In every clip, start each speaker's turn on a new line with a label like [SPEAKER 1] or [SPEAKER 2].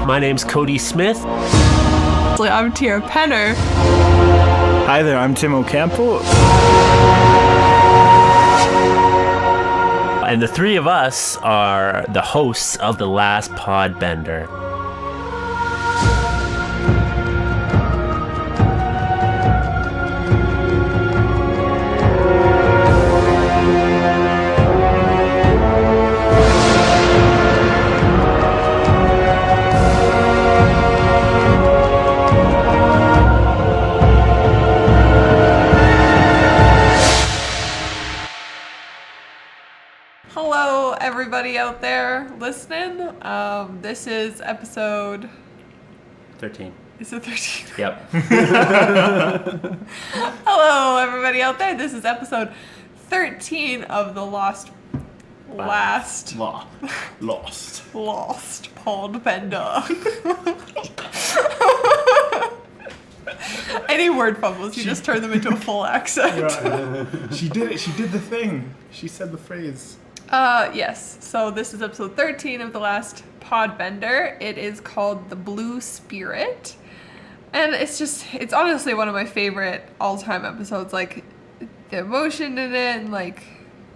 [SPEAKER 1] My name's Cody Smith.
[SPEAKER 2] I'm Tierra Penner.
[SPEAKER 3] Hi there, I'm Tim Ocampo.
[SPEAKER 1] And the three of us are the hosts of the Last Podbender.
[SPEAKER 2] Everybody out there listening, this is episode
[SPEAKER 1] 13.
[SPEAKER 2] Is it 13?
[SPEAKER 1] Yep.
[SPEAKER 2] Hello everybody out there, this is episode 13 of the Lost Podbender. Any word fumbles, you just turn them into a full accent.
[SPEAKER 3] Right. She did it, she did the thing. She said the phrase.
[SPEAKER 2] Yes. So this is episode 13 of the Last Podbender. It is called The Blue Spirit. And it's honestly one of my favorite all-time episodes. Like, the emotion in it, and like,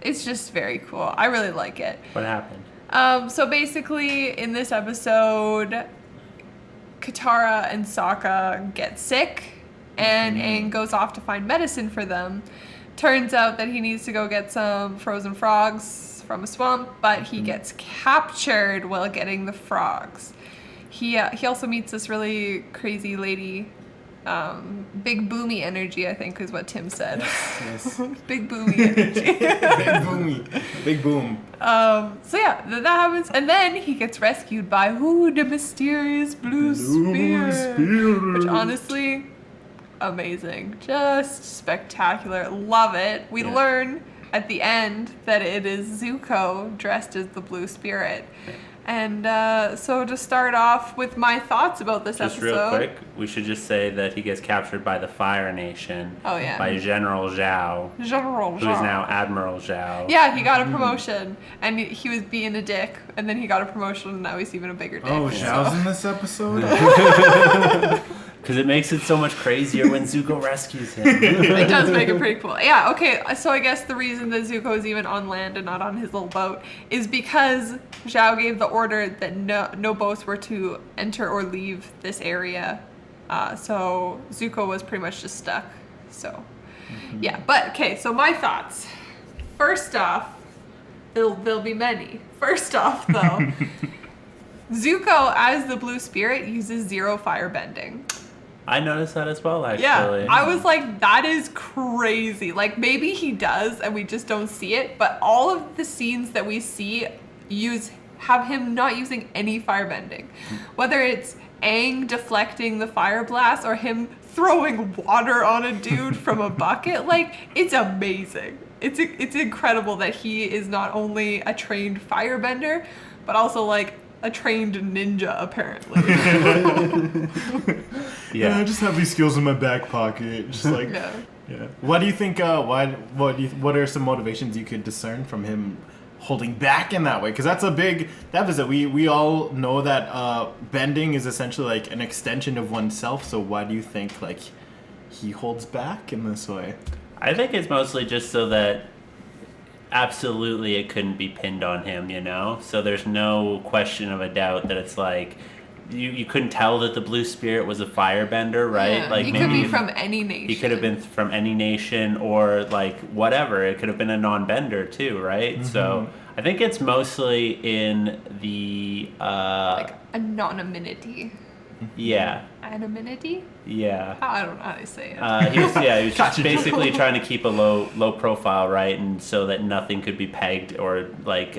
[SPEAKER 2] it's just very cool. I really like it.
[SPEAKER 1] What happened?
[SPEAKER 2] So basically, in this episode, Katara and Sokka get sick, and Aang goes off to find medicine for them. Turns out that he needs to go get some frozen frogs from a swamp, but he gets captured while getting the frogs. He also meets this really crazy lady, big boomy energy, I think is what Tim said.
[SPEAKER 3] Yes.
[SPEAKER 2] Big boomy energy.
[SPEAKER 3] Big boom.
[SPEAKER 2] So yeah, that happens, and then he gets rescued by the mysterious blue spirit, which honestly, amazing, just spectacular, love it. We learn at the end that it is Zuko dressed as the blue spirit. And so to start off with my thoughts about this episode.
[SPEAKER 1] Just real quick, we should just say that he gets captured by the Fire Nation.
[SPEAKER 2] Oh, yeah.
[SPEAKER 1] By General Zhao. Who's now Admiral Zhao.
[SPEAKER 2] Yeah, he got a promotion, and he was being a dick, and then he got a promotion, and now he's even a bigger dick.
[SPEAKER 3] Oh, Zhao's in this episode?
[SPEAKER 1] Because it makes it so much crazier when Zuko rescues him.
[SPEAKER 2] It does make it pretty cool. Yeah, okay, so I guess the reason that Zuko is even on land and not on his little boat is because Zhao gave the order that no boats were to enter or leave this area. So Zuko was pretty much just stuck. So, yeah. But, okay, so my thoughts. First off, there'll be many. First off, though, Zuko, as the blue spirit, uses 0 firebending.
[SPEAKER 1] I noticed that as well, actually.
[SPEAKER 2] Yeah, I was like, that is crazy. Like, maybe he does, and we just don't see it, but all of the scenes that we see have him not using any firebending. Whether it's Aang deflecting the fire blast or him throwing water on a dude from a bucket, like, it's amazing. It's incredible that he is not only a trained firebender, but also, like, a trained ninja, apparently.
[SPEAKER 3] Yeah, I just have these skills in my back pocket. Just like, yeah. What do you think? What are some motivations you could discern from him holding back in that way? Because that's a big deficit. We all know that bending is essentially like an extension of oneself. So why do you think like he holds back in this way?
[SPEAKER 1] I think it's mostly just so that absolutely it couldn't be pinned on him, you know? So there's no question of a doubt that it's like you couldn't tell that the blue spirit was a firebender, right?
[SPEAKER 2] Yeah,
[SPEAKER 1] like
[SPEAKER 2] he
[SPEAKER 1] maybe
[SPEAKER 2] could be from any nation.
[SPEAKER 1] He could have been from any nation or like whatever. It could have been a non-bender too, right? Mm-hmm. So I think it's mostly in the
[SPEAKER 2] like anonymity.
[SPEAKER 1] Yeah.
[SPEAKER 2] Anonymity?
[SPEAKER 1] Yeah.
[SPEAKER 2] I don't know how to say it.
[SPEAKER 1] He was just basically trying to keep a low profile, right? And so that nothing could be pegged or like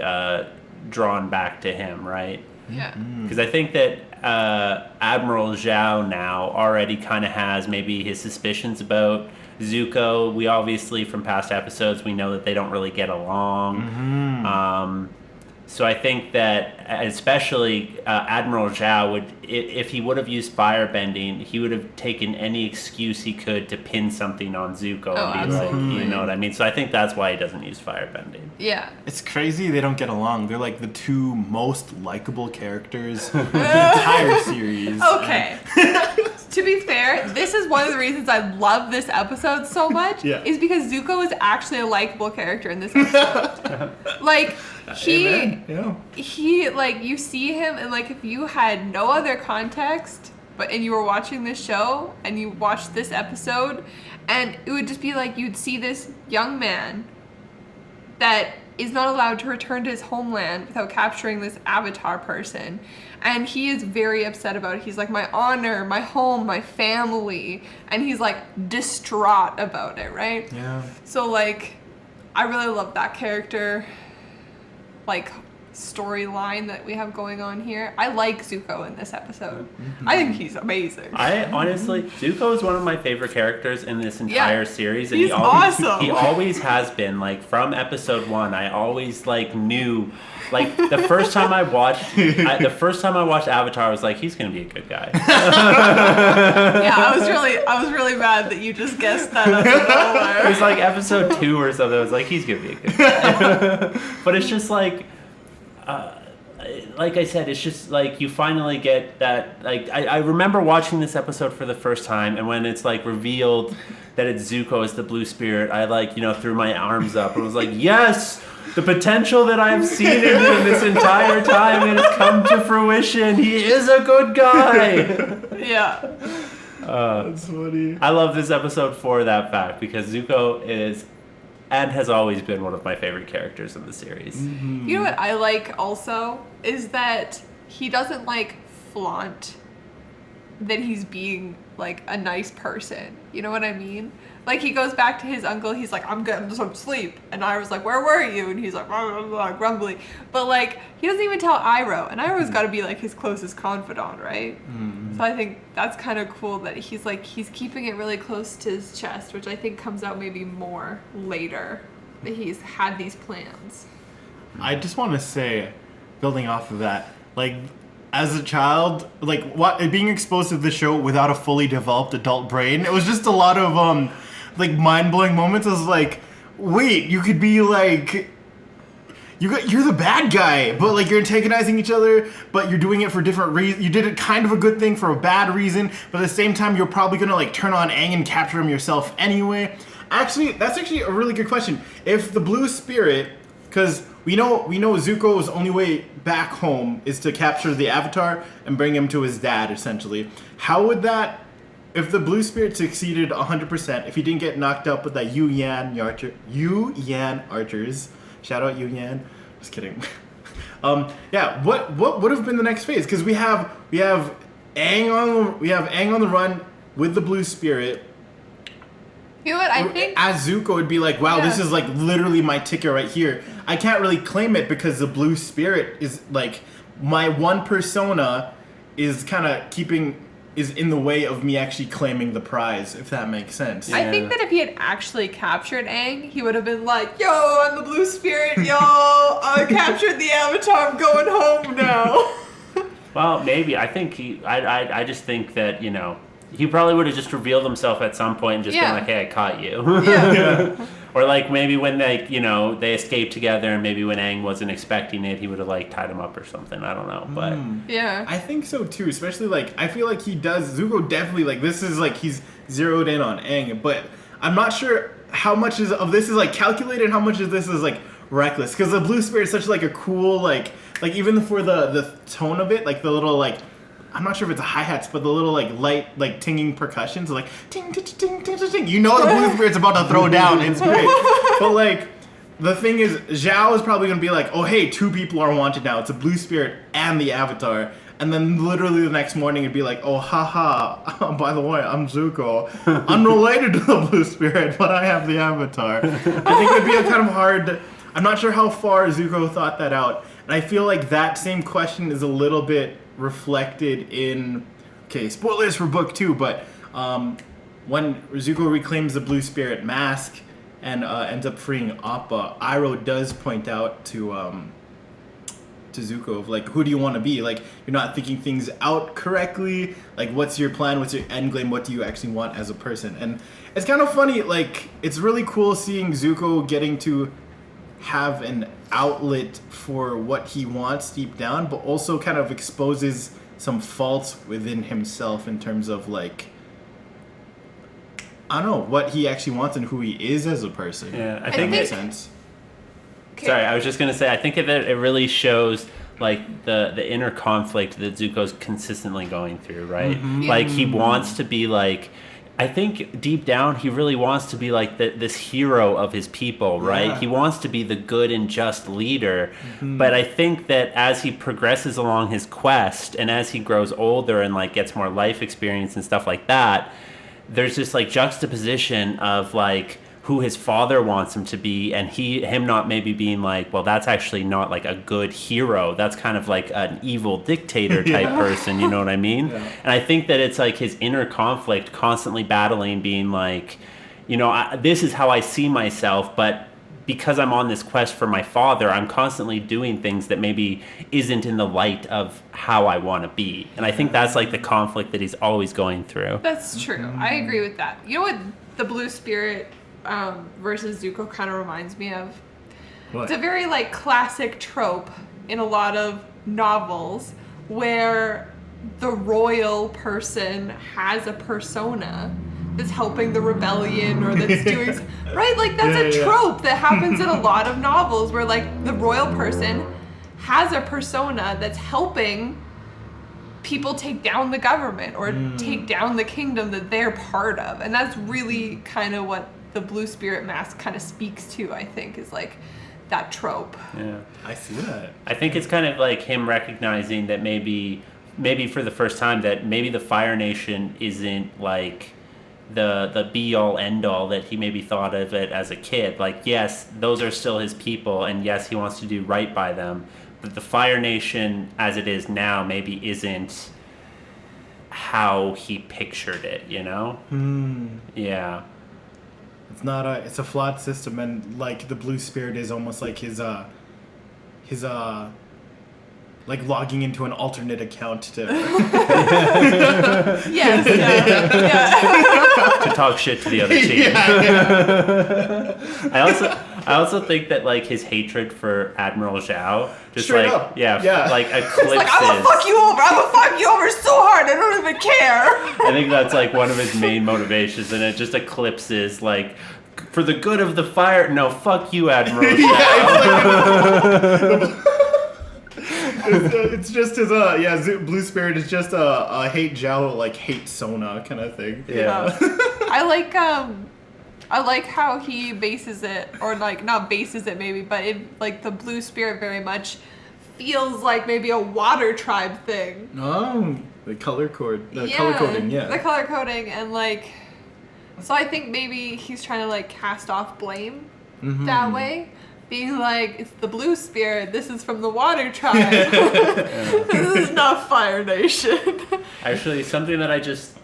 [SPEAKER 1] drawn back to him, right?
[SPEAKER 2] Yeah.
[SPEAKER 1] Because I think that Admiral Zhao now already kind of has maybe his suspicions about Zuko. We obviously, from past episodes, we know that they don't really get along. So I think that especially Admiral Zhao would, if he would have used firebending, he would have taken any excuse he could to pin something on Zuko. And be like, you know what I mean? So I think that's why he doesn't use firebending.
[SPEAKER 2] Yeah.
[SPEAKER 3] It's crazy they don't get along. They're like the two most likable characters in the entire series.
[SPEAKER 2] Okay. To be fair, this is one of the reasons I love this episode so much.
[SPEAKER 3] Yeah.
[SPEAKER 2] Is because Zuko is actually a likable character in this episode. Like, he, like, you see him, and, like, if you had no other context, and you were watching this show, and you watched this episode, and it would just be like, you'd see this young man that is not allowed to return to his homeland without capturing this avatar person. And he is very upset about it. He's like, my honor, my home, my family. And he's like distraught about it, right?
[SPEAKER 3] Yeah.
[SPEAKER 2] So like, I really love that character, like, storyline that we have going on here. I like Zuko in this episode. I think he's amazing.
[SPEAKER 1] I honestly, Zuko is one of my favorite characters in this entire series, and
[SPEAKER 2] he's awesome.
[SPEAKER 1] He always has been. Like, from episode 1, I always like knew. Like, the first time I watched Avatar, I was like, he's gonna be a good guy.
[SPEAKER 2] Yeah, I was really mad that you just guessed that out of nowhere.
[SPEAKER 1] It was like episode 2 or something. I was like, he's gonna be a good guy. But it's just like I said, it's just like you finally get that. Like, I remember watching this episode for the first time, and when it's like revealed that it's Zuko as the blue spirit, I like, you know, threw my arms up and was like, yes, the potential that I have seen in him this entire time, it has come to fruition. He is a good guy.
[SPEAKER 2] Yeah.
[SPEAKER 3] That's funny.
[SPEAKER 1] I love this episode for that fact, because Zuko is and has always been one of my favorite characters in the series.
[SPEAKER 3] Mm-hmm.
[SPEAKER 2] You know what I like also is that he doesn't like flaunt that he's being like a nice person. You know what I mean? Like, he goes back to his uncle, he's like, I'm getting some sleep. And Iroh's like, where were you? And he's like, blah, blah, blah, grumbly. But like, he doesn't even tell Iroh. And Iroh's got to be like his closest confidant, right? Mm-hmm. So I think that's kind of cool that he's like, he's keeping it really close to his chest, which I think comes out maybe more later, that he's had these plans.
[SPEAKER 3] I just want to say, building off of that, like, as a child, like, being exposed to the show without a fully developed adult brain, it was just a lot of like, mind-blowing moments. I was like, wait, you could be like, you're the bad guy, but like, you're antagonizing each other, but you're doing it for different reasons. You did it kind of a good thing for a bad reason, but at the same time, you're probably gonna like turn on Aang and capture him yourself anyway. Actually, that's actually a really good question. If the blue spirit, because we know Zuko's only way back home is to capture the Avatar and bring him to his dad, essentially. How would that, if the blue spirit succeeded 100%, if he didn't get knocked up with that Yu Yan archers, shout out Yu Yan, just kidding. Yeah, what would have been the next phase? Because we have Aang on the run with the blue spirit.
[SPEAKER 2] You know what, I think...
[SPEAKER 3] As Zuko would be like, wow,
[SPEAKER 2] yeah.
[SPEAKER 3] This is like literally my ticket right here. I can't really claim it because the blue spirit is like, my one persona is kind of is in the way of me actually claiming the prize, if that makes sense.
[SPEAKER 2] Yeah. I think that if he had actually captured Aang, he would have been like, yo, I'm the blue spirit, yo, I captured the Avatar, I'm going home now.
[SPEAKER 1] Well, maybe. I think I just think that, you know, he probably would have just revealed himself at some point and just been like, hey, I caught you.
[SPEAKER 3] Yeah.
[SPEAKER 1] Or like maybe when they escaped together, and maybe when Aang wasn't expecting it, he would have like tied him up or something. I don't know, but
[SPEAKER 2] yeah,
[SPEAKER 3] I think so too. Especially like, I feel like he does. Zuko definitely, like, this is like he's zeroed in on Aang, but I'm not sure how much of this is like calculated, and how much of this is like reckless. Because the blue spirit is such like a cool like even for the tone of it, like the little like, I'm not sure if it's a hi-hats, but the little like light like tinging percussions, like ting ting ting ting ting ting. You know the blue spirit's about to throw down. It's great. But like, the thing is, Zhao is probably gonna be like, oh hey, 2 people are wanted now. It's a blue spirit and the Avatar. And then literally the next morning it'd be like, oh haha, by the way, I'm Zuko. Unrelated to the blue spirit, but I have the Avatar. I think it'd be a kind of hard. I'm not sure how far Zuko thought that out. And I feel like that same question is a little bit reflected in, okay, spoilers for book 2, but when Zuko reclaims the blue spirit mask and ends up freeing Appa, Iroh does point out to to Zuko of like, who do you want to be? Like, you're not thinking things out correctly. Like, what's your plan? What's your end game? What do you actually want as a person? And it's kind of funny. Like, it's really cool seeing Zuko getting to have an outlet for what he wants deep down, but also kind of exposes some faults within himself in terms of like, I don't know, what he actually wants and who he is as a person.
[SPEAKER 1] Yeah, I
[SPEAKER 3] If
[SPEAKER 1] think
[SPEAKER 3] that makes
[SPEAKER 1] it-
[SPEAKER 3] sense.
[SPEAKER 2] Okay.
[SPEAKER 1] Sorry, I was just gonna say, I think it really shows like the inner conflict that Zuko's consistently going through, right?
[SPEAKER 3] Mm-hmm.
[SPEAKER 1] Like he wants to be like, I think deep down he really wants to be like this hero of his people, right?
[SPEAKER 3] Yeah.
[SPEAKER 1] He wants to be the good and just leader. But I think that as he progresses along his quest and as he grows older and like gets more life experience and stuff like that, there's this like juxtaposition of like who his father wants him to be, and him not maybe being like, well, that's actually not like a good hero. That's kind of like an evil dictator type person, you know what I mean?
[SPEAKER 3] Yeah.
[SPEAKER 1] And I think that it's like his inner conflict, constantly battling, being like, you know, this is how I see myself, but because I'm on this quest for my father, I'm constantly doing things that maybe isn't in the light of how I want to be. And I think that's like the conflict that he's always going through.
[SPEAKER 2] That's true. I agree with that. You know what the Blue Spirit versus Zuko kind of reminds me of?
[SPEAKER 3] What?
[SPEAKER 2] It's a very like classic trope in a lot of novels where the royal person has a persona that's helping the rebellion or that's doing right, like that's a trope that happens in a lot of novels where like the royal person has a persona that's helping people take down the government or take down the kingdom that they're part of. And that's really kind of what the Blue Spirit mask kind of speaks to, I think, is like that trope.
[SPEAKER 1] Yeah.
[SPEAKER 3] I see that.
[SPEAKER 1] I think it's kind of like him recognizing that maybe for the first time that maybe the Fire Nation isn't like the be all end all that he maybe thought of it as a kid. Like, yes, those are still his people, and yes, he wants to do right by them, but the Fire Nation as it is now maybe isn't how he pictured it, you know? Yeah.
[SPEAKER 3] It's not it's a flawed system, and like the Blue Spirit is almost like his like logging into an alternate account to
[SPEAKER 2] Yes, yeah.
[SPEAKER 1] To talk shit to the other team. I also think that like his hatred for Admiral Zhao just
[SPEAKER 3] Straight
[SPEAKER 1] like
[SPEAKER 3] up.
[SPEAKER 1] yeah, like eclipses.
[SPEAKER 2] It's like, I'm gonna fuck you over. I'm gonna fuck you over so hard. I don't even care.
[SPEAKER 1] I think that's like one of his main motivations, and it just eclipses like for the good of the fire. No, fuck you, Admiral Zhao.
[SPEAKER 3] it's just his Blue Spirit is just a hate Zhao, like hate Sona kind of thing.
[SPEAKER 1] Yeah.
[SPEAKER 2] I like how he bases it, or like not bases it maybe, but it like the Blue Spirit very much feels like maybe a water tribe thing.
[SPEAKER 3] Oh, the color coding,
[SPEAKER 2] the
[SPEAKER 3] yeah.
[SPEAKER 2] color coding, and like, so I think maybe he's trying to like cast off blame that way, being like, it's the Blue Spirit, this is from the water tribe. This is not Fire Nation.
[SPEAKER 1] Actually, something that I just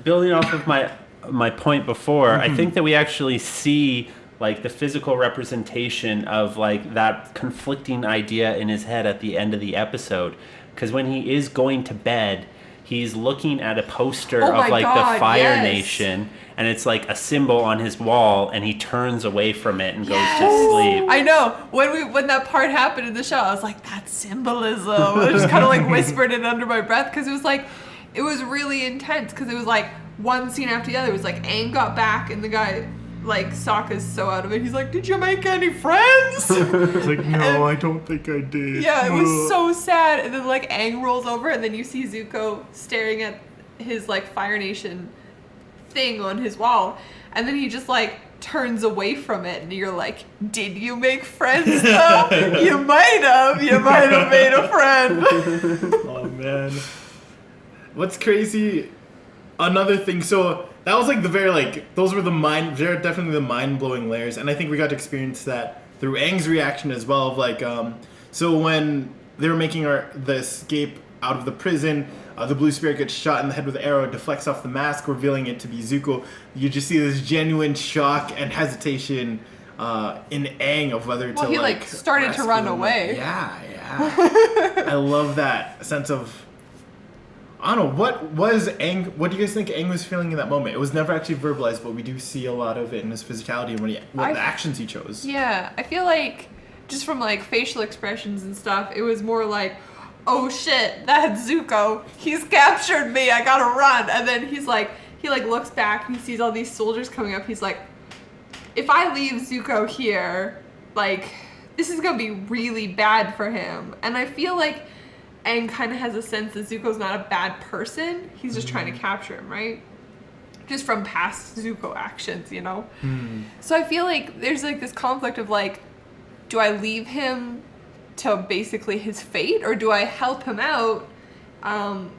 [SPEAKER 1] building off of my point before, I think that we actually see like the physical representation of like that conflicting idea in his head at the end of the episode, because when he is going to bed, he's looking at a poster of like the Fire Nation, and it's like a symbol on his wall, and he turns away from it and goes to sleep.
[SPEAKER 2] I know. When that part happened in the show, I was like, that's symbolism. I just kind of like whispered it under my breath, because it was like, it was really intense, because it was like one scene after the other. It was like Aang got back, and the guy, like, Sokka's so out of it. He's like, did you make any friends?
[SPEAKER 3] It's like, no, I don't think I did.
[SPEAKER 2] Yeah, it was so sad. And then like Aang rolls over, and then you see Zuko staring at his like Fire Nation thing on his wall, and then he just like turns away from it, and you're like, did you make friends though? You might have made a friend.
[SPEAKER 3] Oh man, what's crazy, another thing, so that was like the very like, those were they're definitely the mind-blowing layers, and I think we got to experience that through Aang's reaction as well, of like so when they were making the escape out of the prison, the Blue Spirit gets shot in the head with an arrow, deflects off the mask, revealing it to be Zuko. You just see this genuine shock and hesitation in Aang of whether to
[SPEAKER 2] Well, he like started to
[SPEAKER 3] rescue
[SPEAKER 2] run
[SPEAKER 3] him.
[SPEAKER 2] away.
[SPEAKER 3] Yeah. I love that sense of. I don't know, what was Aang, what do you guys think Aang was feeling in that moment? It was never actually verbalized, but we do see a lot of it in his physicality and the actions he chose.
[SPEAKER 2] Yeah, I feel like just from like facial expressions and stuff, it was more like, oh shit, that's Zuko. He's captured me, I gotta run. And then he looks back and he sees all these soldiers coming up. He's like, if I leave Zuko here, like, this is gonna be really bad for him. And I feel like Aang kind of has a sense that Zuko's not a bad person. He's just trying to capture him, right? Just from past Zuko actions, you know? So I feel like there's like this conflict of like, do I leave him to basically his fate, or do I help him out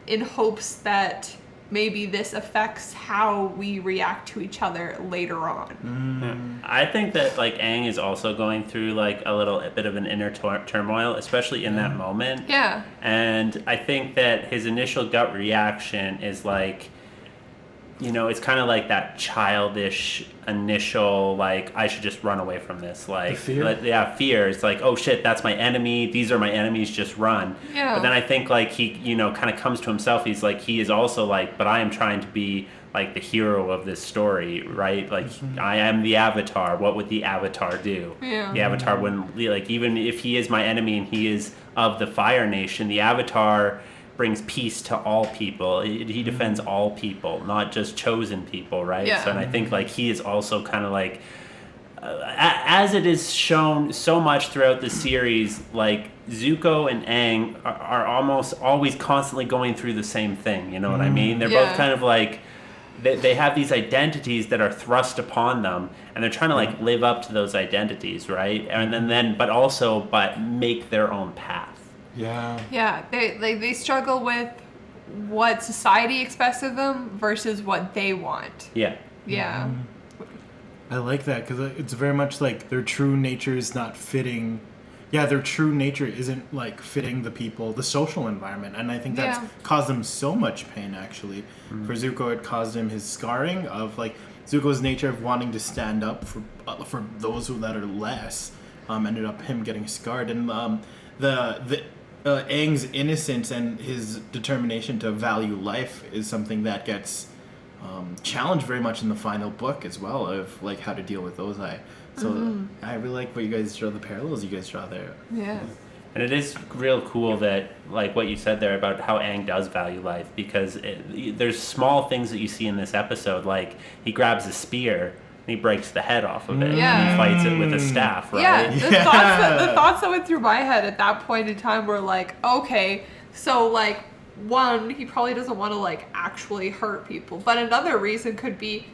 [SPEAKER 2] in hopes that maybe this affects how we react to each other later on?
[SPEAKER 1] Yeah. I think that like Aang is also going through like a little bit of an inner turmoil, especially in that moment.
[SPEAKER 2] Yeah.
[SPEAKER 1] And I think that his initial gut reaction is like, you know, it's kind of like that childish initial, like, I should just run away from this. Like,
[SPEAKER 3] fear?
[SPEAKER 1] Fear. It's like, oh shit, that's my enemy. These are my enemies, just run.
[SPEAKER 2] Yeah.
[SPEAKER 1] But then I think, like, he, you know, kind of comes to himself. He's like, he is also like, but I am trying to be, like, the hero of this story, right? Like, I am the Avatar. What would the Avatar do?
[SPEAKER 2] Yeah.
[SPEAKER 1] The Avatar wouldn't, like, even if he is my enemy and he is of the Fire Nation, the Avatar brings peace to all people. He defends all people, not just chosen people, right?
[SPEAKER 2] Yeah.
[SPEAKER 1] So, and I think like he is also kind of like, as it is shown so much throughout the series, like Zuko and Aang are almost always constantly going through the same thing. You know what I mean? They're both kind of like, they have these identities that are thrust upon them, and they're trying to like live up to those identities, right? And then but make their own path.
[SPEAKER 2] Yeah, they struggle with what society expects of them versus what they want.
[SPEAKER 1] Yeah.
[SPEAKER 3] I like that because it's very much like their true nature is not fitting. Yeah, their true nature isn't like fitting the people, the social environment, and I think that's caused them so much pain. Actually, for Zuko, it caused him his scarring of like Zuko's nature of wanting to stand up for those that are less. Ended up him getting scarred, and the Aang's innocence and his determination to value life is something that gets challenged very much in the final book as well, of like how to deal with those. I really like what you guys draw, the parallels you guys draw there.
[SPEAKER 2] Yeah.
[SPEAKER 1] And it is real cool that, like what you said there about how Aang does value life, because there's small things that you see in this episode, like he grabs a spear and he breaks the head off of it.
[SPEAKER 2] Yeah.
[SPEAKER 1] And he fights it with a staff, right?
[SPEAKER 2] Yeah, the thoughts that went through my head at that point in time were like, okay, so like, one, he probably doesn't want to like actually hurt people, but another reason could be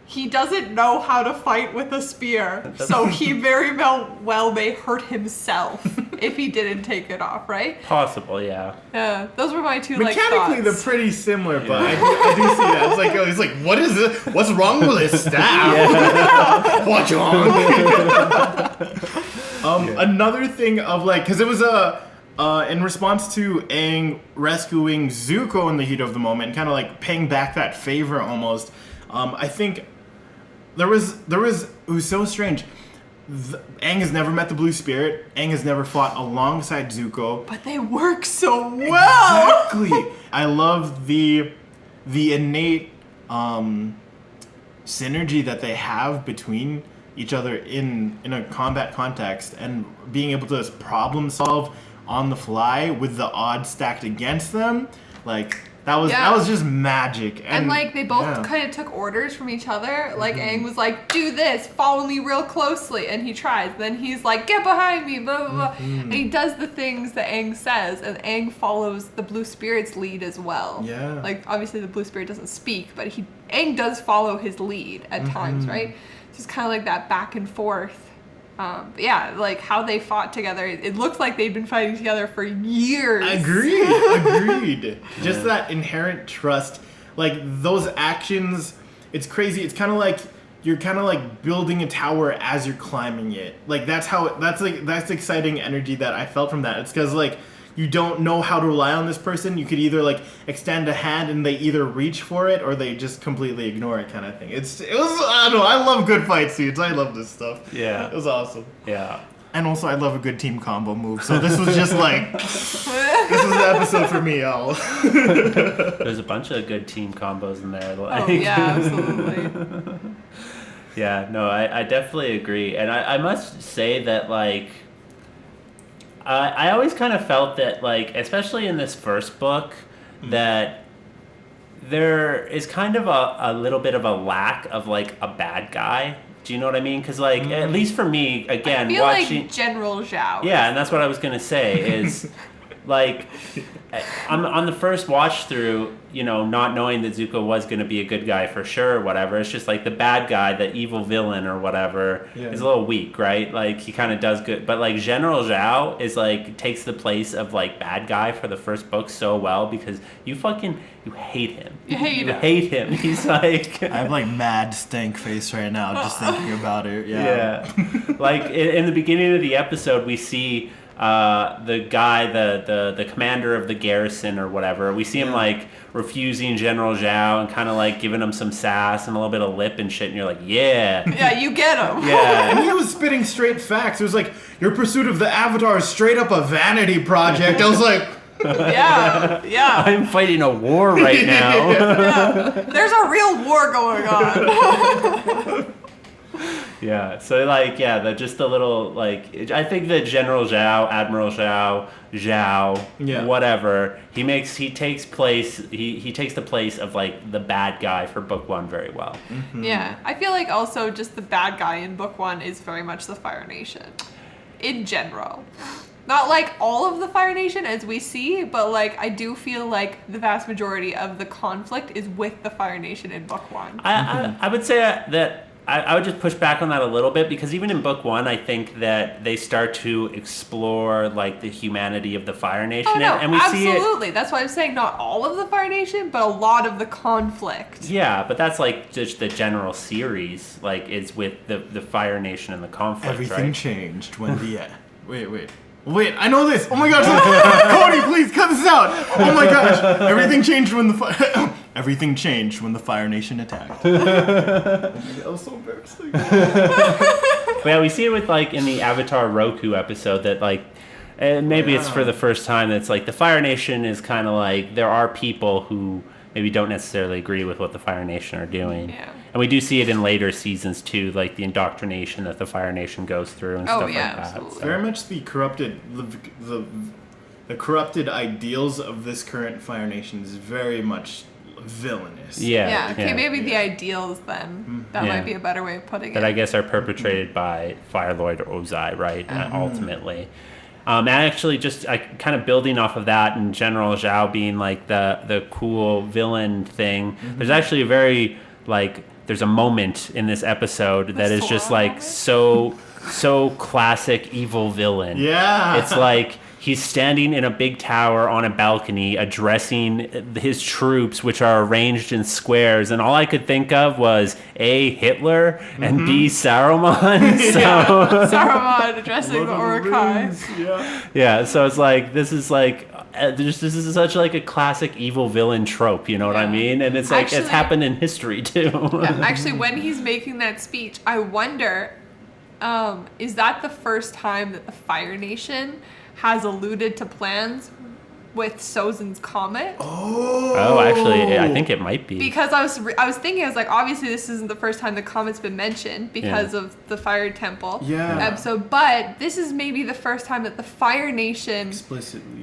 [SPEAKER 2] he doesn't know how to fight with a spear, so he very well may hurt himself if he didn't take it off, right?
[SPEAKER 1] Possible, yeah.
[SPEAKER 2] Yeah, those were my two
[SPEAKER 3] Mechanically,
[SPEAKER 2] thoughts.
[SPEAKER 3] they're pretty similar, but I do see that. It's like, what is it? What's wrong with this staff? What's wrong? Another thing of like, because it was in response to Aang rescuing Zuko in the heat of the moment, kind of like paying back that favor almost. I think it was so strange. Aang has never met the Blue Spirit. Aang has never fought alongside Zuko.
[SPEAKER 2] But they work so well.
[SPEAKER 3] Exactly. I love the innate synergy that they have between each other in a combat context, and being able to problem solve on the fly with the odds stacked against them. Like that was just magic.
[SPEAKER 2] And like they both kind of took orders from each other. Like Aang was like, do this, follow me real closely, and he tries. Then he's like, get behind me, blah blah blah. And he does the things that Aang says, and Aang follows the Blue Spirit's lead as well.
[SPEAKER 3] Yeah.
[SPEAKER 2] Like obviously the Blue Spirit doesn't speak, but Aang does follow his lead at times, right? Just kind of like that back and forth. But yeah, like how they fought together, it looked like they'd been fighting together for years.
[SPEAKER 3] Agreed. Just that inherent trust, like those actions. It's crazy. It's kind of like you're kind of like building a tower as you're climbing it. Like that's exciting energy that I felt from that. It's because like you don't know how to rely on this person. You could either like extend a hand and they either reach for it or they just completely ignore it, kind of thing. I don't know. I love good fight scenes. I love this stuff.
[SPEAKER 1] Yeah.
[SPEAKER 3] It was awesome.
[SPEAKER 1] Yeah.
[SPEAKER 3] And also, I love a good team combo move. So this was just like, this was the episode for me, y'all.
[SPEAKER 1] There's a bunch of good team combos in there. Like.
[SPEAKER 2] Oh, yeah, absolutely.
[SPEAKER 1] Yeah, no, I definitely agree. And I must say that, like, I always kind of felt that, like, especially in this first book, that there is kind of a little bit of a lack of, like, a bad guy. Do you know what I mean? Because, like, at least for me, again,
[SPEAKER 2] I feel
[SPEAKER 1] watching...
[SPEAKER 2] like General Zhao.
[SPEAKER 1] Yeah, and that's what I was going to say, is, like, on the first watch through, you know, not knowing that Zuko was going to be a good guy for sure or whatever, it's just like the bad guy, the evil villain or whatever, is a little weak, right? Like, he kind of does good. But, like, General Zhao is, like, takes the place of, like, bad guy for the first book so well because you hate him.
[SPEAKER 2] You
[SPEAKER 1] hate him. He's like...
[SPEAKER 3] I have, like, mad stank face right now just thinking about it. Yeah.
[SPEAKER 1] Like, in the beginning of the episode, we see... the guy, the commander of the garrison or whatever, we see him like refusing General Zhao and kind of like giving him some sass and a little bit of lip and shit, and you're like, yeah,
[SPEAKER 2] you get him.
[SPEAKER 1] Yeah.
[SPEAKER 3] And he was spitting straight facts. It was like, your pursuit of the Avatar is straight up a vanity project. I was like,
[SPEAKER 2] yeah.
[SPEAKER 1] I'm fighting a war right now.
[SPEAKER 2] Yeah. There's a real war going on.
[SPEAKER 1] Yeah, so like, just a little like, I think that General Zhao, Admiral Zhao, whatever, he takes the place of like the bad guy for book one very well.
[SPEAKER 2] Mm-hmm. Yeah, I feel like also just the bad guy in book one is very much the Fire Nation, in general. Not like all of the Fire Nation as we see, but like I do feel like the vast majority of the conflict is with the Fire Nation in book one.
[SPEAKER 1] I would say that. I would just push back on that a little bit because even in book one, I think that they start to explore like the humanity of the Fire Nation, and we
[SPEAKER 2] absolutely.
[SPEAKER 1] See it.
[SPEAKER 2] That's why I'm saying not all of the Fire Nation, but a lot of the conflict.
[SPEAKER 1] Yeah, but that's like just the general series, like is with the Fire Nation and the conflict.
[SPEAKER 3] Everything changed when the Wait, I know this. Oh my gosh, Cody, please cut this out. Oh my gosh, everything changed when the Fire Nation attacked. Oh my God, that was so embarrassing.
[SPEAKER 1] But yeah, we see it with like in the Avatar Roku episode that like, maybe it's for the first time that's like the Fire Nation is kind of like there are people who maybe don't necessarily agree with what the Fire Nation are doing. Yeah. And we do see it in later seasons too, like the indoctrination that the Fire Nation goes through and stuff like that.
[SPEAKER 2] Absolutely.
[SPEAKER 1] So.
[SPEAKER 3] Very much the corrupted ideals of this current Fire Nation is very much villainous.
[SPEAKER 2] Yeah. Okay, maybe the ideals then. That might be a better way of putting it.
[SPEAKER 1] That I guess are perpetrated by Fire Lord Ozai, right? Ultimately. And actually, just kind of building off of that, and General Zhao being like the cool villain thing. There's actually a very like there's a moment in this episode that is just like so classic evil villain. Yeah, it's like he's standing in a big tower on a balcony addressing his troops, which are arranged in squares. And all I could think of was A, Hitler, and B, Saruman. So
[SPEAKER 2] Saruman addressing the Uruk-hai.
[SPEAKER 1] Yeah, so it's like, this is like, this is such like a classic evil villain trope, you know what I mean? And it's like, actually, it's happened in history too.
[SPEAKER 2] Actually, when he's making that speech, I wonder, is that the first time that the Fire Nation has alluded to plans with Sozin's comet?
[SPEAKER 1] Oh, actually, I think it might be.
[SPEAKER 2] Because I was thinking, I was like, obviously this isn't the first time the comet's been mentioned because of the Fire Temple episode, but this is maybe the first time that the Fire Nation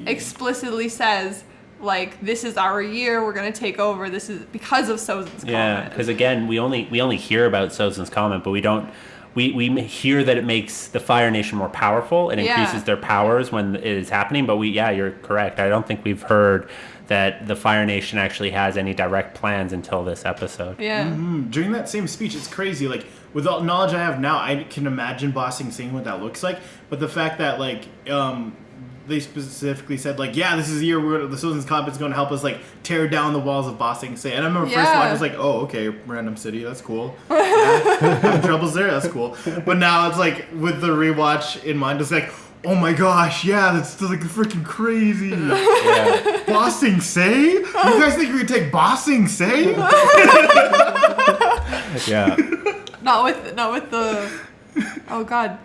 [SPEAKER 2] explicitly says, like, this is our year, we're going to take over, this is because of Sozin's comet.
[SPEAKER 1] Yeah, because again, we only hear about Sozin's comet, but we don't. We hear that it makes the Fire Nation more powerful. It increases their powers when it is happening. But you're correct. I don't think we've heard that the Fire Nation actually has any direct plans until this episode.
[SPEAKER 2] Yeah.
[SPEAKER 3] During that same speech, it's crazy. Like, with all the knowledge I have now, I can imagine Ba Sing seeing what that looks like. But the fact that, like, they specifically said, like, this is the year the Sozin's Comet is going to help us, like, tear down the walls of Ba Sing Se. And I remember first watch, I was like, oh, okay, random city, that's cool. Having troubles there, that's cool. But now it's like, with the rewatch in mind, it's like, oh my gosh, that's like freaking crazy. Ba Sing Se? You guys think we could take Ba Sing Se?
[SPEAKER 2] Not with the, oh god.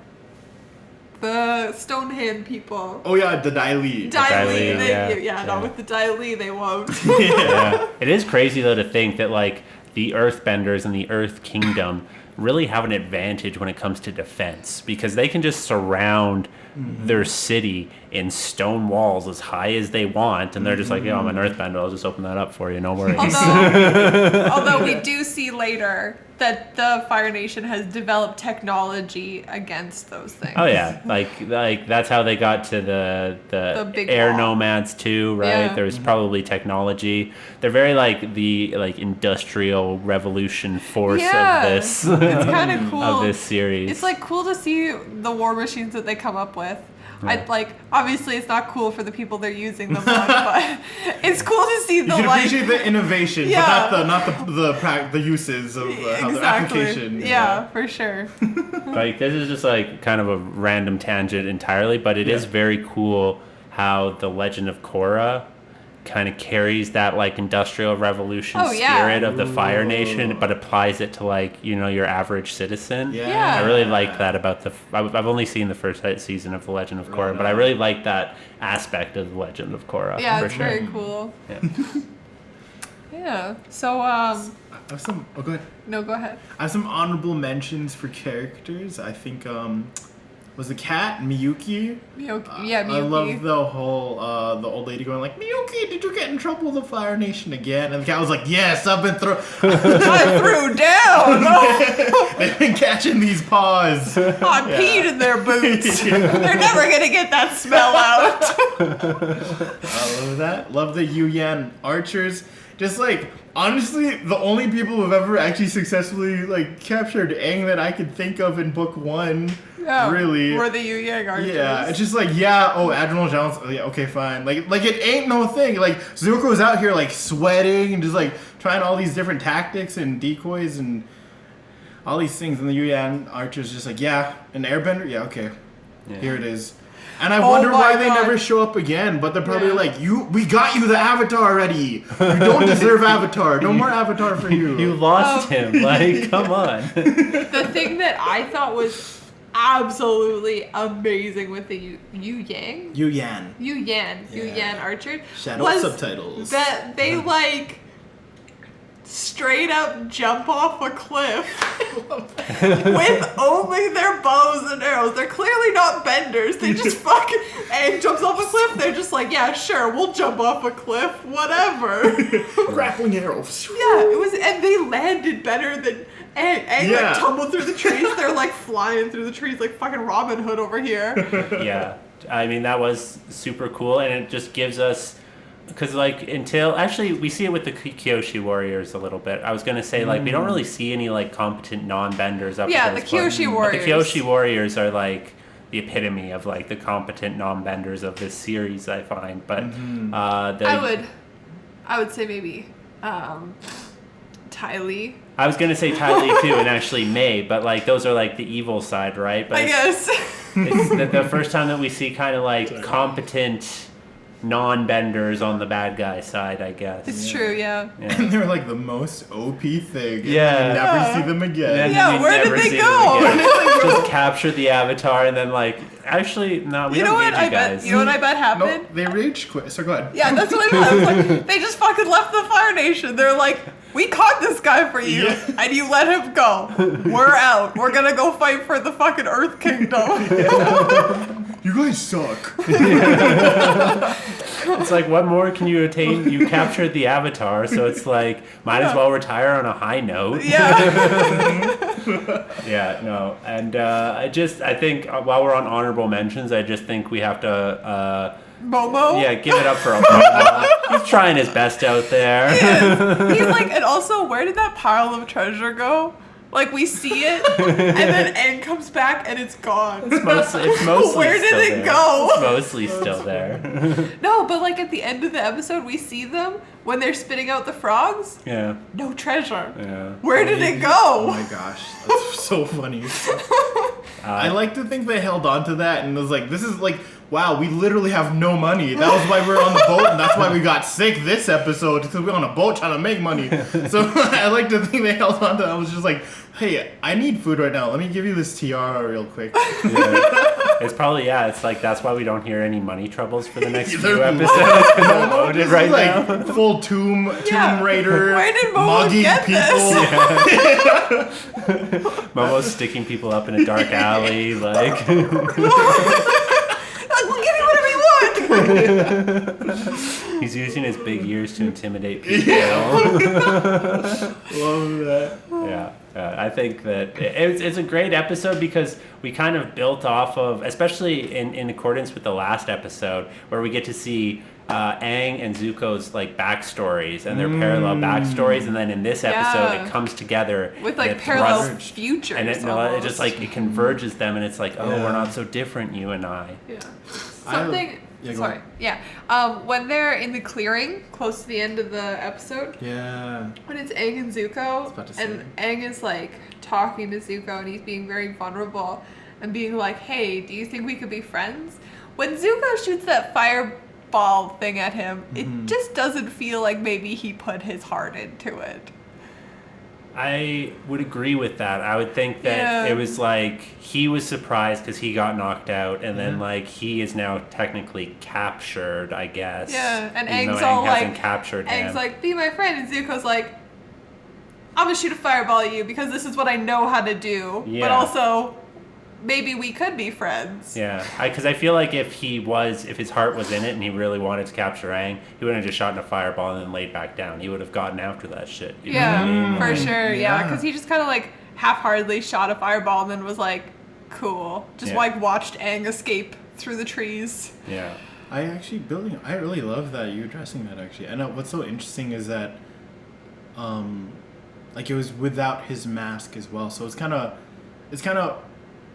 [SPEAKER 2] the stone hand people.
[SPEAKER 3] Oh yeah, the Daili.
[SPEAKER 2] Not with the Daili, they won't.
[SPEAKER 1] Yeah. It is crazy though to think that like the Earthbenders and the Earth Kingdom really have an advantage when it comes to defense because they can just surround their city in stone walls as high as they want, and they're just like, I'm an Earthbender, I'll just open that up for you, no worries.
[SPEAKER 2] Although we do see later that the Fire Nation has developed technology against those things.
[SPEAKER 1] Oh yeah, like that's how they got to the
[SPEAKER 2] big
[SPEAKER 1] air
[SPEAKER 2] wall.
[SPEAKER 1] Nomads too, right?
[SPEAKER 2] Yeah.
[SPEAKER 1] There's probably technology. They're very like the industrial revolution force of this.
[SPEAKER 2] It's kind of cool.
[SPEAKER 1] Of this series.
[SPEAKER 2] It's like cool to see the war machines that they come up with.
[SPEAKER 1] Yeah.
[SPEAKER 2] Obviously it's not cool for the people they're using them on, but it's cool to see the
[SPEAKER 3] You can appreciate the innovation,
[SPEAKER 2] Yeah.
[SPEAKER 3] but not the uses of how the application.
[SPEAKER 2] Yeah, for sure.
[SPEAKER 1] Like this is just like kind of a random tangent entirely, but it is very cool how the Legend of Korra kind of carries that like industrial revolution spirit of the Fire Nation, but applies it to like your average citizen.
[SPEAKER 2] Yeah.
[SPEAKER 1] I really like that about I've only seen the first season of the Legend of Korra, but I really like that aspect of the Legend of Korra.
[SPEAKER 2] Yeah,
[SPEAKER 1] for
[SPEAKER 2] it's
[SPEAKER 1] sure.
[SPEAKER 2] very cool.
[SPEAKER 1] Yeah.
[SPEAKER 2] Yeah. So
[SPEAKER 3] I have some. Oh, go ahead.
[SPEAKER 2] no, go ahead.
[SPEAKER 3] I have some honorable mentions for characters. I think was the cat Miyuki.
[SPEAKER 2] Miyuki.
[SPEAKER 3] I love the whole the old lady going like, Miyuki, did you get in trouble with the Fire Nation again? And the cat was like, yes, I've been
[SPEAKER 2] I threw down.
[SPEAKER 3] they've been catching these paws.
[SPEAKER 2] I peed in their boots. They're never gonna get that smell out.
[SPEAKER 3] I love that. Love the Yu Yan archers. Just like honestly, the only people who've ever actually successfully like captured Aang that I could think of in book one.
[SPEAKER 2] Yeah,
[SPEAKER 3] really.
[SPEAKER 2] Were the Yu Yang archers.
[SPEAKER 3] Yeah, it's just like, Admiral Jones, yeah, okay, fine. Like it ain't no thing. Like, Zuko's out here, like, sweating and just, like, trying all these different tactics and decoys and all these things. And the Yu Yan archer's just like, yeah, an airbender? Yeah, okay. Yeah. Here it is. And I wonder why they never show up again, but they're probably like, we got you the Avatar already. You don't deserve Avatar. No more Avatar for you.
[SPEAKER 1] You lost him. Like, come on.
[SPEAKER 2] The thing that I thought was absolutely amazing with the Yu Yan archer
[SPEAKER 3] Shadow
[SPEAKER 2] was
[SPEAKER 3] subtitles.
[SPEAKER 2] that they like straight up jump off a cliff with only their bows and arrows. They're clearly not benders. They just fucking Aang jumps off a cliff. They're just like, yeah, sure, we'll jump off a cliff, whatever.
[SPEAKER 3] Grappling arrows.
[SPEAKER 2] Yeah, it was, and they landed better than Aang like tumbled through the trees. They're like flying through the trees like fucking Robin Hood over here.
[SPEAKER 1] Yeah, I mean that was super cool, and it just gives us, because like actually we see it with the Kyoshi warriors a little bit. I was gonna say like we don't really see any like competent non-benders up.
[SPEAKER 2] Yeah, the Kyoshi warriors.
[SPEAKER 1] But the Kyoshi warriors are like the epitome of like the competent non-benders of this series, I find. But
[SPEAKER 2] I would say maybe Ty Lee.
[SPEAKER 1] I was gonna say Ty Lee too, and actually May, but like those are like the evil side, right? But
[SPEAKER 2] I guess
[SPEAKER 1] it's the first time that we see kind of like competent non-benders on the bad guy side, I guess.
[SPEAKER 2] It's true, yeah.
[SPEAKER 3] And they're like the most OP thing.
[SPEAKER 1] Yeah.
[SPEAKER 3] You never see them again.
[SPEAKER 2] Yeah, where did they go?
[SPEAKER 1] Just capture the Avatar and then like, actually, no, we don't need you guys.
[SPEAKER 2] You know what I bet happened?
[SPEAKER 3] No, they rage quit. So go ahead.
[SPEAKER 2] Yeah, that's what I bet. I was like, they just fucking left the Fire Nation. They're like, we caught this guy for you, and you let him go. We're out. We're gonna go fight for the fucking Earth Kingdom.
[SPEAKER 3] You guys suck.
[SPEAKER 1] It's like, what more can you attain? You captured the Avatar, so it's like, might as well retire on a high note.
[SPEAKER 2] Yeah.
[SPEAKER 1] Yeah, no. And I think while we're on honorable mentions, I just think we have to...
[SPEAKER 2] Momo?
[SPEAKER 1] Yeah, give it up for Momo. He's trying his best out there.
[SPEAKER 2] He's like, and also, where did that pile of treasure go? Like, we see it, and then Aang comes back, and it's gone.
[SPEAKER 1] It's mostly
[SPEAKER 2] where did
[SPEAKER 1] still
[SPEAKER 2] it
[SPEAKER 1] there.
[SPEAKER 2] go?
[SPEAKER 1] It's mostly still there.
[SPEAKER 2] No, but like at the end of the episode, we see them when they're spitting out the frogs.
[SPEAKER 1] Yeah.
[SPEAKER 2] No treasure.
[SPEAKER 1] Yeah.
[SPEAKER 2] Where did it go?
[SPEAKER 3] Oh my gosh, that's so funny. I like to think they held on to that and was like, this is like, wow, we literally have no money. That was why we were on the boat, and that's why we got sick this episode, because we were on a boat trying to make money. So I like to think they held on to that. I was just like, hey, I need food right now. Let me give you this tiara real quick.
[SPEAKER 1] Yeah. It's probably, it's like that's why we don't hear any money troubles for the next few episodes, because they're loaded right now.
[SPEAKER 3] Full Tomb Raider,
[SPEAKER 2] Where did Momo
[SPEAKER 3] mugging
[SPEAKER 2] get
[SPEAKER 3] people.
[SPEAKER 1] Momo's sticking people up in a dark alley, like.
[SPEAKER 2] We'll give you whatever you want.
[SPEAKER 1] He's using his big ears to intimidate people.
[SPEAKER 3] Love that.
[SPEAKER 1] Yeah. I think that it's a great episode because we kind of built off of, especially in accordance with the last episode, where we get to see Aang and Zuko's like backstories and their parallel backstories, and then in this episode it comes together
[SPEAKER 2] with like parallel futures,
[SPEAKER 1] and it just like it converges them, and it's like, we're not so different, you and I.
[SPEAKER 2] Yeah. When they're in the clearing close to the end of the episode, when it's Aang and Zuko, and Aang is like talking to Zuko and he's being very vulnerable and being like, hey, do you think we could be friends? When Zuko shoots that fireball thing at him, it just doesn't feel like maybe he put his heart into it.
[SPEAKER 1] I would agree with that. I would think that it was like he was surprised because he got knocked out, and then like he is now technically captured, I guess.
[SPEAKER 2] Yeah, and
[SPEAKER 1] Aang's
[SPEAKER 2] all
[SPEAKER 1] hasn't
[SPEAKER 2] like,
[SPEAKER 1] captured him.
[SPEAKER 2] Aang's like, be my friend, and Zuko's like, I'm gonna shoot a fireball at you because this is what I know how to do, but also maybe we could be friends.
[SPEAKER 1] Yeah, because I feel like if his heart was in it and he really wanted to capture Aang, he wouldn't have just shot in a fireball and then laid back down. He would have gotten after that shit. You know what I mean?
[SPEAKER 2] For sure. Yeah, because he just kind of like half-heartedly shot a fireball and then was like, cool. Just like watched Aang escape through the trees.
[SPEAKER 1] Yeah.
[SPEAKER 3] I really love that you're addressing that actually. And what's so interesting is that, like it was without his mask as well. So it's kind of.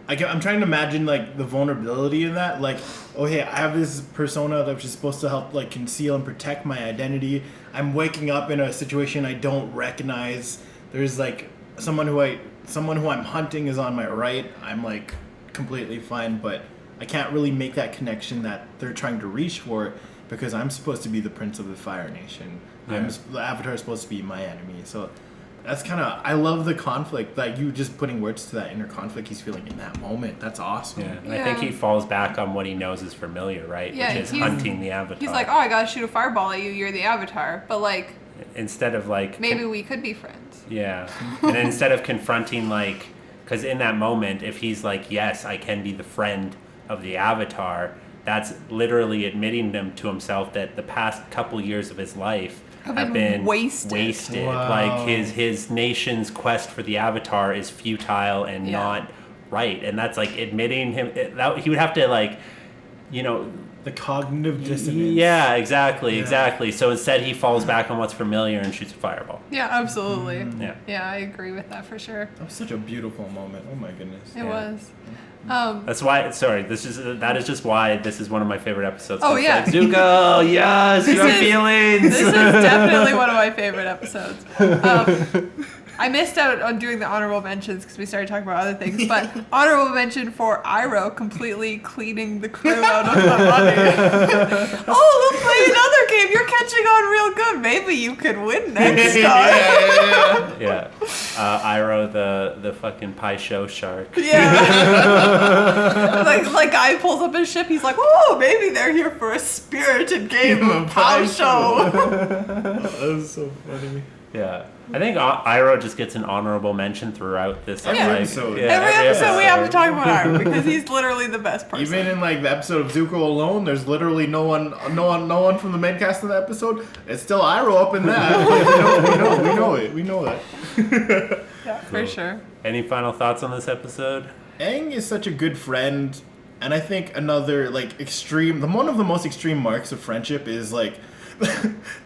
[SPEAKER 3] I'm trying to imagine like the vulnerability in that, like, oh hey, I have this persona that was supposed to help like conceal and protect my identity. I'm waking up in a situation I don't recognize. There's like someone who I'm hunting is on my right. I'm like completely fine, but I can't really make that connection that they're trying to reach for because I'm supposed to be the Prince of the Fire Nation.
[SPEAKER 1] Yeah.
[SPEAKER 3] The Avatar is supposed to be my enemy. So that's kind of, I love the conflict, like you just putting words to that inner conflict he's feeling in that moment. That's awesome.
[SPEAKER 1] Yeah, and I think he falls back on what he knows is familiar, right?
[SPEAKER 2] Yeah,
[SPEAKER 1] which is hunting the Avatar.
[SPEAKER 2] He's like, oh, I gotta shoot a fireball at you, you're the Avatar. But like,
[SPEAKER 1] instead of like,
[SPEAKER 2] maybe we could be friends.
[SPEAKER 1] Yeah, and then instead of confronting like, because in that moment, if he's like, yes, I can be the friend of the Avatar, that's literally admitting to himself that the past couple years of his life have been wasted.
[SPEAKER 3] Wow.
[SPEAKER 1] Like his nation's quest for the Avatar is futile and not right, and that's like admitting him. He would have to like, you know,
[SPEAKER 3] the cognitive dissonance.
[SPEAKER 1] Yeah, exactly. So instead, he falls back on what's familiar and shoots a fireball.
[SPEAKER 2] Yeah, absolutely.
[SPEAKER 1] Yeah,
[SPEAKER 2] I agree with that for sure.
[SPEAKER 3] That was such a beautiful moment. Oh my goodness.
[SPEAKER 2] It was.
[SPEAKER 1] That's why. Sorry, that is just why this is one of my favorite episodes.
[SPEAKER 2] Oh yeah,
[SPEAKER 1] like, Zuko, yes, your feelings.
[SPEAKER 2] This is definitely one of my favorite episodes. I missed out on doing the honorable mentions because we started talking about other things, but honorable mention for Iroh completely cleaning the crew out of the money. Oh, we'll play another game. You're catching on real good. Maybe you could win next time.
[SPEAKER 1] Yeah. Iroh, the fucking pie show shark.
[SPEAKER 2] Yeah. like guy pulls up his ship. He's like, oh, maybe they're here for a spirited game of pie show.
[SPEAKER 3] That was so funny.
[SPEAKER 1] Yeah. I think Iroh just gets an honorable mention throughout this
[SPEAKER 3] episode.
[SPEAKER 2] Every episode we have to talk about Iroh because he's literally the best person.
[SPEAKER 3] Even in like the episode of Zuko alone, there's literally no one from the main cast in the episode. It's still Iroh up in that. We know that.
[SPEAKER 2] Yeah, for sure.
[SPEAKER 1] Any final thoughts on this episode?
[SPEAKER 3] Aang is such a good friend, and I think another like one of the most extreme marks of friendship is like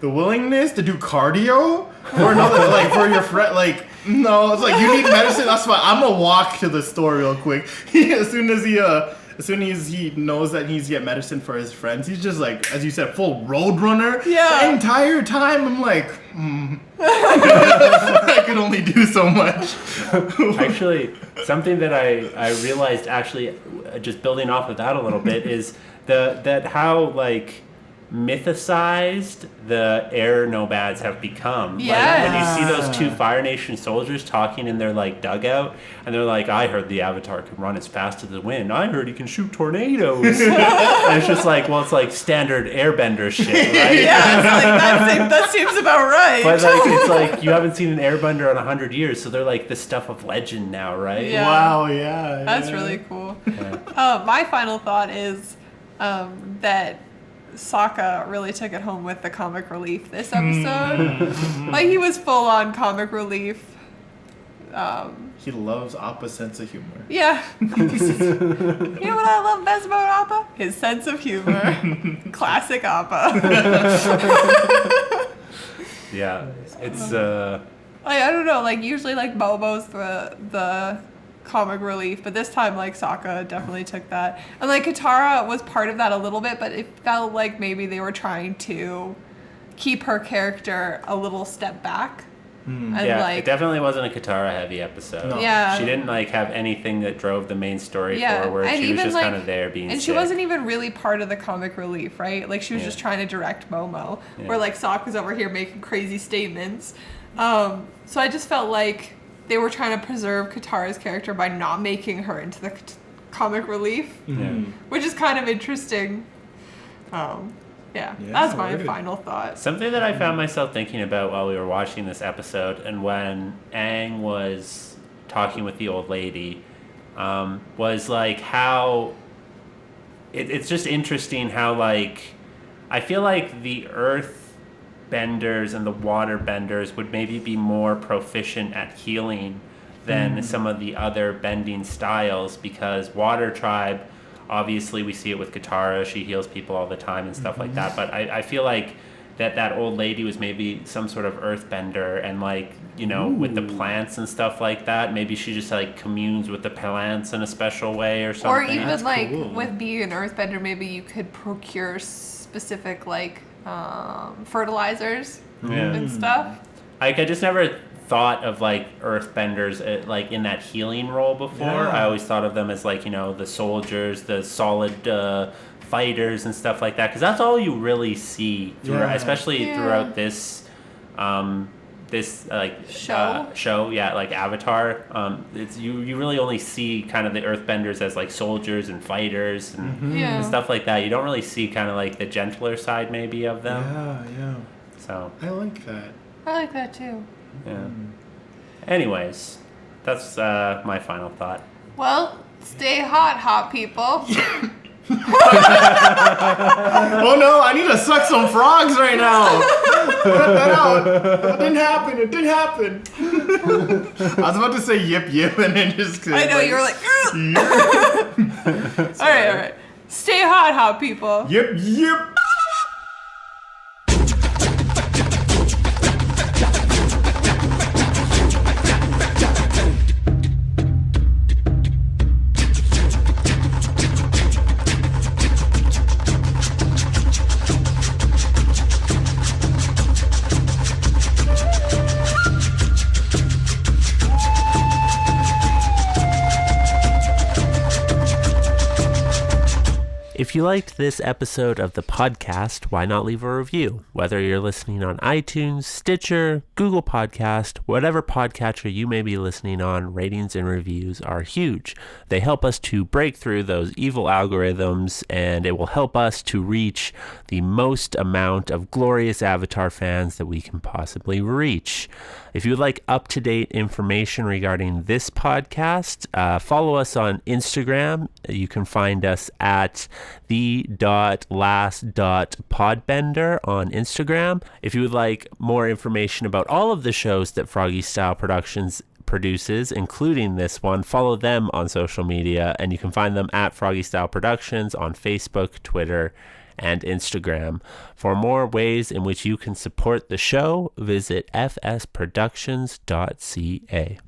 [SPEAKER 3] the willingness to do cardio for another, like for your friend. Like, no, it's like you need medicine. That's why I'm gonna walk to the store real quick. As soon as he knows that he needs to get medicine for his friends, he's just like, as you said, full road runner.
[SPEAKER 2] Yeah.
[SPEAKER 3] The entire time, I'm like, I could only do so much.
[SPEAKER 1] Actually, something that I realized, actually, just building off of that a little bit, is that how like mythicized the air nomads have become.
[SPEAKER 2] Yeah.
[SPEAKER 1] Like, when you see those two Fire Nation soldiers talking in their like dugout, and they're like, I heard the Avatar can run as fast as the wind. I heard he can shoot tornadoes. And it's just like, well, it's like standard airbender shit, right?
[SPEAKER 2] Yeah, it's like, that seems about right.
[SPEAKER 1] But like, it's like you haven't seen an airbender in 100 years, so they're like the stuff of legend now, right?
[SPEAKER 2] Yeah.
[SPEAKER 3] Wow, yeah.
[SPEAKER 2] That's really cool. My final thought is that Sokka really took it home with the comic relief this episode. Like, he was full on comic relief.
[SPEAKER 3] He loves Appa's sense of humor.
[SPEAKER 2] Yeah. You know what I love best about Appa? His sense of humor. Classic Appa.
[SPEAKER 1] Yeah. It's
[SPEAKER 2] I don't know, like, usually, like, Bobo's the comic relief, but this time, like, Sokka definitely took that. And, like, Katara was part of that a little bit, but it felt like maybe they were trying to keep her character a little step back. And
[SPEAKER 1] yeah,
[SPEAKER 2] like,
[SPEAKER 1] it definitely wasn't a Katara heavy episode.
[SPEAKER 3] No.
[SPEAKER 2] Yeah.
[SPEAKER 1] She didn't like have anything that drove the main story
[SPEAKER 2] Yeah,
[SPEAKER 1] forward.
[SPEAKER 2] and
[SPEAKER 1] She was
[SPEAKER 2] even,
[SPEAKER 1] just
[SPEAKER 2] like-
[SPEAKER 1] kind of there being
[SPEAKER 2] and
[SPEAKER 1] sick.
[SPEAKER 2] she wasn't even really part of the comic relief, right? Like, she was just trying to direct Momo,
[SPEAKER 1] Yeah.
[SPEAKER 2] where, like, Sokka's over here making crazy statements. So I just felt like they were trying to preserve Katara's character by not making her into the comic relief, which is kind of interesting. Yeah, that's my
[SPEAKER 3] weird.
[SPEAKER 2] final thought.
[SPEAKER 1] Something that I found myself thinking about while we were watching this episode, and when Aang was talking with the old lady, was like how it's just interesting how, like, I feel like the earth benders and the water benders would maybe be more proficient at healing than some of the other bending styles, because water tribe, obviously we see it with Katara, she heals people all the time and stuff like that, but I feel like that old lady was maybe some sort of earthbender, and, like, you know, with the plants and stuff like that, maybe she just like communes with the plants in a special way or something.
[SPEAKER 2] Or even,
[SPEAKER 3] That's
[SPEAKER 2] like,
[SPEAKER 3] cool.
[SPEAKER 2] with being an earthbender, maybe you could procure specific, like, fertilizers and stuff.
[SPEAKER 1] Like, I just never thought of, like, earthbenders like in that healing role before.
[SPEAKER 3] Yeah.
[SPEAKER 1] I always thought of them as, like, you know, the soldiers, the solid fighters and stuff like that, because that's all you really see especially throughout this show, like Avatar. It's you really only see kind of the earthbenders as, like, soldiers and fighters and stuff like that. You don't really see kind of like the gentler side maybe of them.
[SPEAKER 3] Yeah.
[SPEAKER 1] So
[SPEAKER 3] I like that.
[SPEAKER 2] I like that too.
[SPEAKER 1] yeah. Anyways, that's my final thought.
[SPEAKER 2] Well, stay hot people.
[SPEAKER 3] Oh no, I need to suck some frogs right now. Cut that out. It didn't happen. I was about to say yip and then just...
[SPEAKER 2] I know, you were like, all right. Stay hot people.
[SPEAKER 3] Yip.
[SPEAKER 1] If you liked this episode of the podcast, why not leave a review? Whether you're listening on iTunes, Stitcher, Google Podcast, whatever podcatcher you may be listening on, ratings and reviews are huge. They help us to break through those evil algorithms, and it will help us to reach the most amount of glorious Avatar fans that we can possibly reach. If you would like up-to-date information regarding this podcast, follow us on Instagram. You can find us at the.last.podbender on Instagram. If you would like more information about all of the shows that Froggy Style Productions produces, including this one, follow them on social media, and you can find them at Froggy Style Productions on Facebook, Twitter, and Instagram. For more ways in which you can support the show, visit fsproductions.ca.